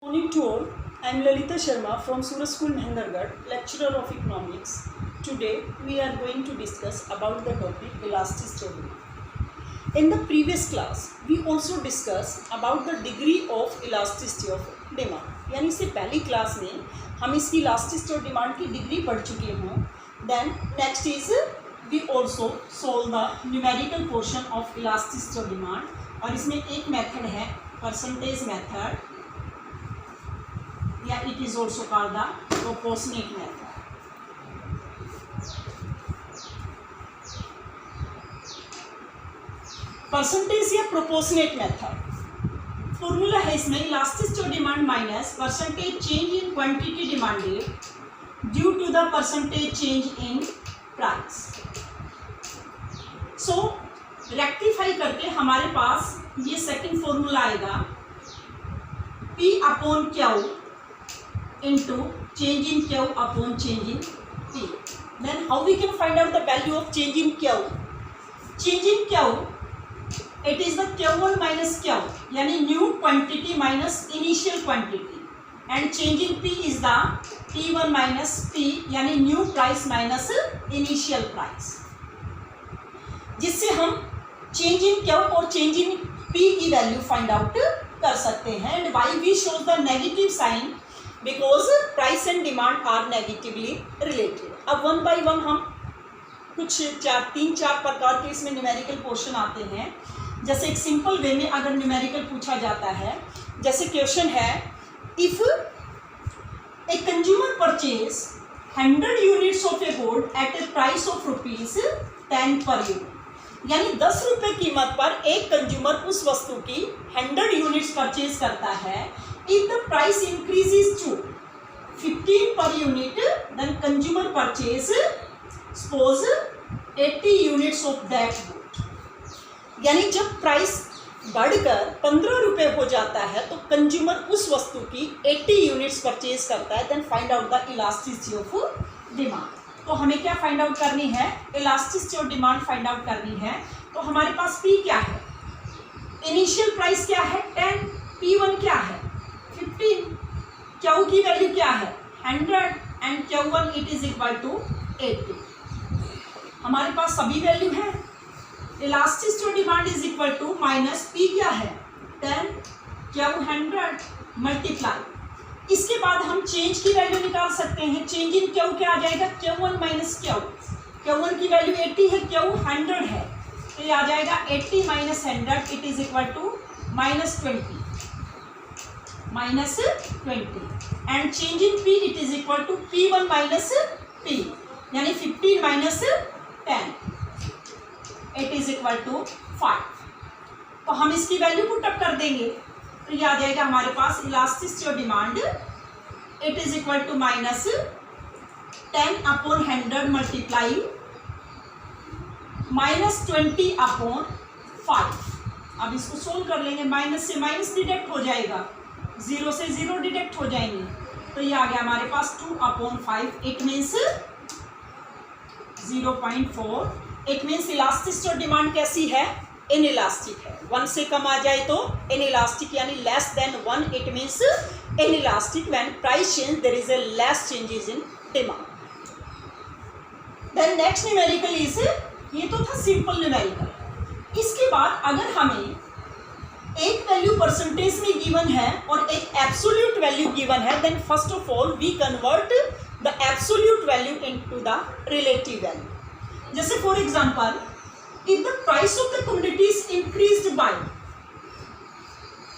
Morning to all. I am Lalita Sharma from Suraj School, Mahendragarh, lecturer of economics. Today we are going to discuss about the topic elasticity of demand. In the previous class, we also discussed about the degree of elasticity of demand. यानी इससे पहली class में हम इसकी elasticity of demand की degree पढ़ चुके हैं. Then next is we also solve the numerical portion of elasticity of demand. और इसमें एक मेथड है percentage method, या it is also called the proportionate method. Percentage या प्रोपोर्शनेट मेथड फॉर्मूला है इसमें elasticity of demand minus percentage change in quantity demanded due to the percentage change in price. So rectify करके हमारे पास ये second formula आएगा P upon Q into change in Q upon change in P. Then how we can find out the value of change in Q? Change in Q, it is the Q1 minus Q, यानी new quantity minus initial quantity, and change in P is the P1 minus P, यानी new price minus initial price, जिससे हम change in Q और change in P की value find out कर सकते हैं. And why we show the negative sign? Because price and demand are negatively related. अब one by one हम कुछ तीन चार प्रकार के इसमें न्यूमेरिकल पोर्शन आते हैं. जैसे एक सिंपल वे में अगर न्यूमेरिकल पूछा जाता है, जैसे क्वेश्चन है if a consumer purchase 100 units of a good at A price of ₹10 per unit, यानी 10 रुपये कीमत पर एक कंज्यूमर उस वस्तु की 100 यूनिट्स परचेज करता है. If the price increases to 15 per unit, then consumer purchase suppose 80 units of that good. यानी जब प्राइस बढ़कर 15 रुपये हो जाता है तो कंज्यूमर उस वस्तु की 80 यूनिट्स परचेज करता है. Then find out the elasticity of demand. तो हमें क्या फाइंड आउट करनी है? Elasticity of demand find out करनी है. तो हमारे पास P क्या है? इनिशियल प्राइस क्या है? 10. P1 क्या है? 15. Q की वैल्यू क्या है? 100 and Q1 it is equal to 80. हमारे पास सभी वैल्यू है. Elasticity of demand is equal to minus P क्या है? 10 Q 100 मल्टीप्लाई. इसके बाद हम चेंज की वैल्यू निकाल सकते हैं. चेंज इन Q क्या आ जाएगा? Q1 minus Q. Q1 की वैल्यू 80 है, Q 100 है, तो ये आ जाएगा 80 minus 100 it is equal to minus 20 and change in P it is equal to P1 minus P, यानी 15 minus 10 it is equal to 5. तो हम इसकी वैल्यू पुट अप कर देंगे तो ये आ जाएगा हमारे पास elasticity of demand it is equal to minus 10 upon 100 multiply minus 20 upon 5. अब इसको सोल्व कर लेंगे. माइनस से माइनस डिडक्ट हो जाएगा, 0 से 0 डिडक्ट हो जाएंगे, तो ये आ गया हमारे पास 2 upon 5. It means 0.4. It means elasticity of demand कैसी है? इनइलास्टिक है. 1 से कम आ जाए तो इनइलास्टिक, यानी less than 1 it means inelastic. When price change there is a less changes in demand. Then next numerical is, ये तो था सिंपल न्यूमेरिकल. इसके बाद अगर हमें एक वैल्यू परसेंटेज में गिवन है और एक एब्सोल्यूट वैल्यू गिवन है, then first of all we convert the absolute value into the relative value. जैसे for example if the price of the commodities increased by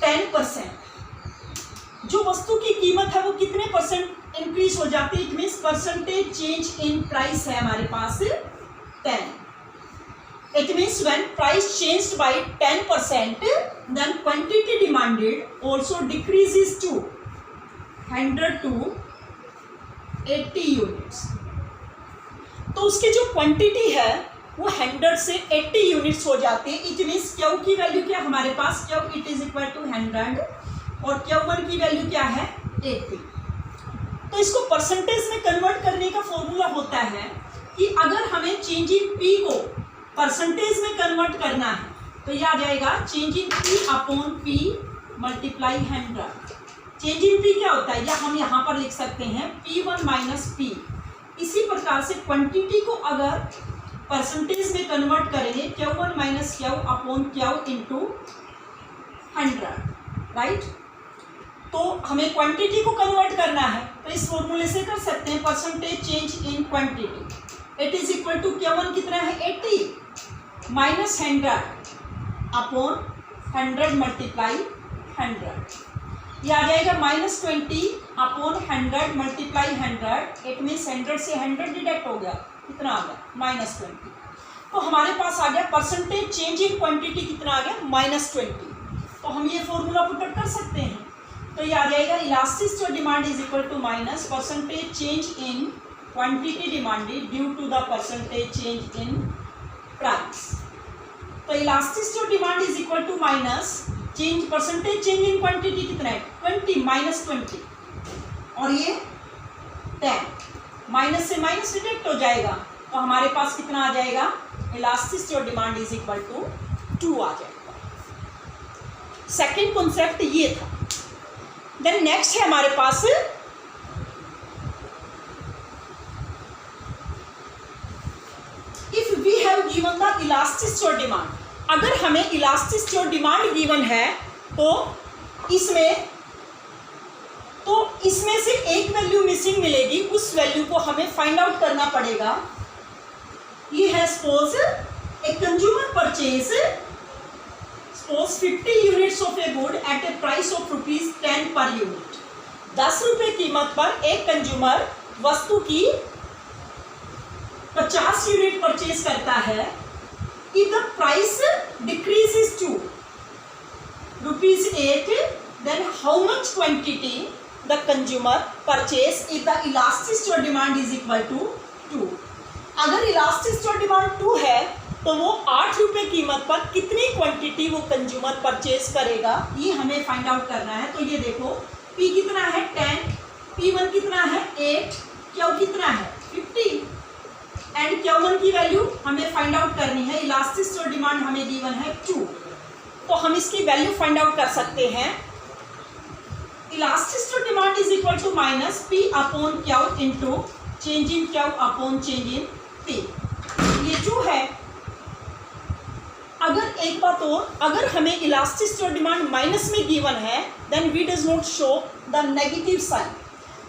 10%, जो वस्तु की कीमत है वो कितने परसेंट इंक्रीज हो जाती है? It means percentage change in price है हमारे पास 10. It means when price changed by 10%, then quantity demanded also decreases to 100 to 80 units. तो उसकी जो क्वांटिटी है वो 100 से 80 यूनिट्स हो जाती है. इट मीन्स Q की वैल्यू क्या हमारे पास? Q it is equal to 100 और Q1 की वैल्यू क्या है? 80. तो इसको परसेंटेज में कन्वर्ट करने का फॉर्मूला होता है कि अगर हमें चेंज इन P को परसेंटेज में कन्वर्ट करना है तो यह आ जाएगा change in P upon P multiply 100. Change in P क्या होता है, या हम यहाँ पर लिख सकते हैं P1 माइनस पी। इसी प्रकार से क्वांटिटी को अगर परसेंटेज में कन्वर्ट करेंगे Q1 minus Q upon Q into 100, right. तो हमें क्वांटिटी को कन्वर्ट करना है, तो इस फॉर्मूले से कर सकते हैं percentage change in quantity. It is equal to Q1 कितना है 80 माइनस 100 अपॉन 100 मल्टीप्लाई 100, ये आ जाएगा -20 अपॉन 100 मल्टीप्लाई 100। इट मीन्स 100 से 100 डिडक्ट हो गया, कितना आ गया -20। तो हमारे पास आ गया परसेंटेज चेंज इन क्वांटिटी कितना आ गया -20। तो हम ये फॉर्मूला पुट अप कर सकते हैं, तो ये आ जाएगा elasticity of demand is equal to minus percentage change in quantity demanded due to the percentage change in price. तो elasticity of demand is equal to minus change percentage change in quantity कितना है 20 -20, और ये 10 minus से minus deduct हो जाएगा, तो हमारे पास कितना आ जाएगा elasticity of demand is equal to 2 आ जाएगा। सेकेंड कॉन्सेप्ट ये था। देन नेक्स्ट है हमारे पास if we have given the elasticity of demand, अगर हमें इलास्टिसिटी ऑफ डिमांड गिवन है तो इसमें से एक वैल्यू मिसिंग मिलेगी, उस वैल्यू को हमें फाइंड आउट करना पड़ेगा। ये है suppose a consumer purchase suppose 50 units of a good at A price of ₹10 per unit. 10 रुपये कीमत पर एक कंज्यूमर वस्तु की 50 यूनिट परचेज करता है। If the price decreases to ₹8, then how much quantity the consumer purchase if the elasticity of demand is equal to 2? अगर elasticity of demand 2 है तो वो 8 रुपये कीमत पर कितनी क्वांटिटी वो कंज्यूमर परचेज करेगा, ये हमें फाइंड आउट करना है। तो ये देखो P कितना है 10, P1 कितना है 8, Q कितना है 50 एंड Q1 की वैल्यू हमें फाइंड आउट करनी है। इलास्टिसिटी ऑफ डिमांड हमें गिवन है 2, तो हम इसकी वैल्यू फाइंड आउट कर सकते हैं। Elasticity of demand is equal to minus P upon Q into change in Q upon change in P। ये 2 है। अगर एक बात और, अगर हमें इलास्टिसिटी ऑफ डिमांड माइनस में गिवन है then we does not show the negative sign,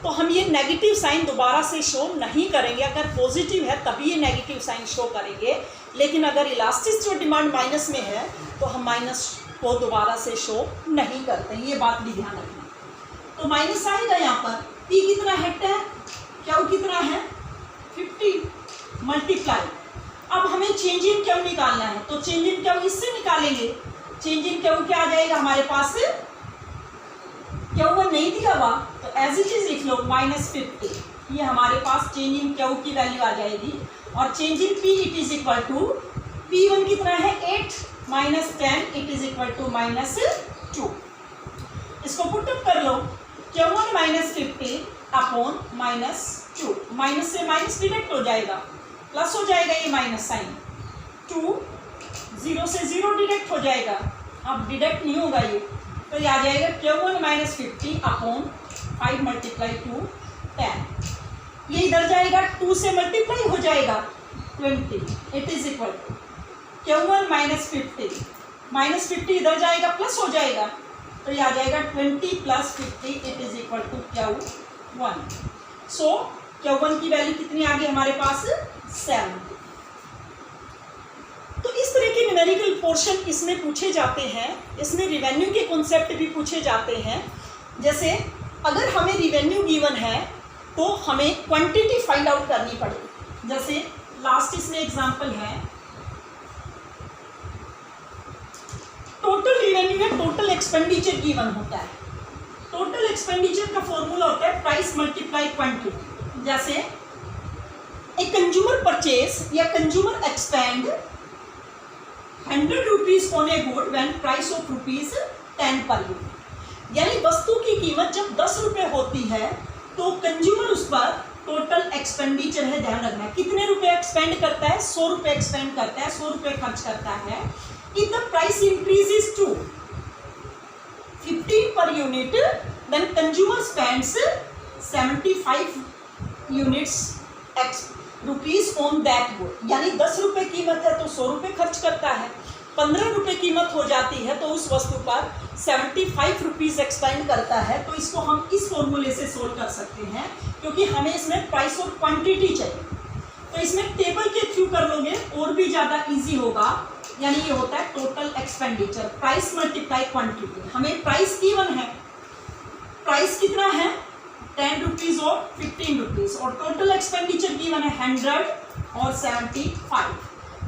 तो हम ये नेगेटिव साइन दोबारा से शो नहीं करेंगे। अगर पॉजिटिव है तभी ये नेगेटिव साइन शो करेंगे, लेकिन अगर इलास्टिसिटी ऑफ डिमांड माइनस में है तो हम माइनस को दोबारा से शो नहीं करते हैं, ये बात भी ध्यान रखना। तो माइनस आएगा यहाँ पर, P कितना है 10, Q कितना है 50 मल्टीप्लाई। अब हमें चेंज इन Q निकालना है, तो चेंज इन Q इससे निकालेंगे। चेंज इन Q क्या आ जाएगा हमारे पास, Q1 नहीं दिया हुआ तो एज इट इज लिख लो -50, ये हमारे पास चेंज इन Q की वैल्यू आ जाएगी। और change in P it is equal to P1 कितना है 8 minus 10 it is equal to -2। इसको पुट अप कर लो, Q1 -50 अपॉन -2, माइनस से माइनस डिडक्ट हो जाएगा, प्लस हो जाएगा ये माइनस साइन, 2 0 से 0 डिडक्ट हो जाएगा, अब डिडक्ट नहीं होगा ये, तो ये आ जाएगा Q1 -50 अपॉन 5 मल्टीप्लाई 2 10। ये इधर जाएगा 2 से मल्टीप्लाई हो जाएगा 20, it is equal to Q1 -50 -50 इधर जाएगा प्लस हो जाएगा, तो ये आ जाएगा 20 + 50 it is equal to Q1। So Q1 की वैल्यू कितनी आ गई हमारे पास 7। तो इस तरह के न्यूमेरिकल पोर्शन इसमें पूछे जाते हैं। इसमें रिवेन्यू के कॉन्सेप्ट भी पूछे जाते हैं। जैसे अगर हमें रिवेन्यू गिवन है तो हमें क्वांटिटी फाइंड आउट करनी पड़ेगी। जैसे लास्ट इसमें एग्जांपल है, टोटल रिवेन्यू में टोटल एक्सपेंडिचर गिवन होता है। टोटल एक्सपेंडिचर का फॉर्मूला होता है प्राइस मल्टीप्लाई क्वांटिटी। जैसे ए कंज्यूमर परचेज या consumer expand 100 rupees on a good when price of ₹10 per unit. यानी वस्तु की कीमत जब 10 रुपये होती है तो कंज्यूमर उस पर टोटल एक्सपेंडिचर है, ध्यान रखना है कितने रुपए एक्सपेंड करता है, 100 रुपये एक्सपेंड करता है, 100 रुपये खर्च करता है। If the price increases to 15 per unit then consumer spends 75 units rupees on that good, यानी 10 रुपये कीमत है तो 100 रुपये खर्च करता है, 15 रुपये कीमत हो जाती है तो उस वस्तु पर 75 रुपीज़ एक्सपेंड करता है। तो इसको हम इस फॉर्मूले से सोल्व कर सकते हैं, क्योंकि हमें इसमें प्राइस और क्वांटिटी चाहिए। तो इसमें टेबल के थ्रू कर लोगे और भी ज़्यादा इजी होगा, यानी ये होता है total expenditure, price multiply quantity. हमें प्राइस गिवन है, प्राइस कितना है 10 रुपीज़ और 15 रुपीज़, और टोटल एक्सपेंडिचर गिवन है 100 और 75।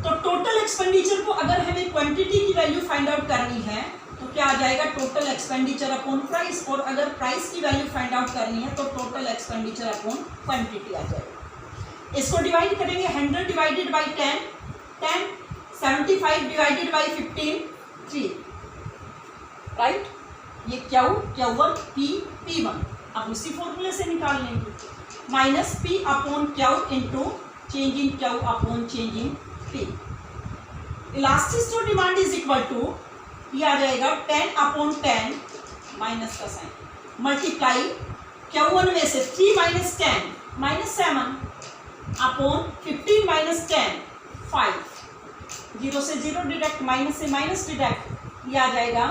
तो टोटल एक्सपेंडिचर को अगर हमें क्वांटिटी की वैल्यू फाइंड आउट करनी है तो क्या आ जाएगा, टोटल एक्सपेंडिचर अपॉन प्राइस, और अगर प्राइस की वैल्यू फाइंड आउट करनी है तो टोटल एक्सपेंडिचर अपॉन क्वांटिटी आ जाएगा। इसको डिवाइड करेंगे, 100 divided by 10, 10, 75 divided by 15, 3, right. ये Q1 P1 अब उसी फॉर्मूले से निकाल लेंगे, minus P upon Q into change in Q upon change in P। Elasticity demand is equal to, ये आ जाएगा 10 अपॉन 10 माइनस का साइन, मल्टीप्लाई Q1 में से 3 माइनस 10 माइनस 7 अपॉन 15 माइनस 10 5, 0 से 0 डिडक्ट, माइनस से माइनस डिडक्ट, ये आ जाएगा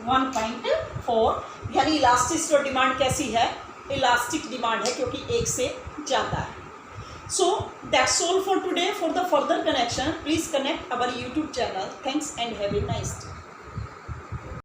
1.4। यानी इलास्टिसिटी डिमांड कैसी है, इलास्टिक डिमांड है, क्योंकि एक से ज़्यादा है। So that's all for today. For the further connection, please connect our YouTube channel. Thanks and have a nice day.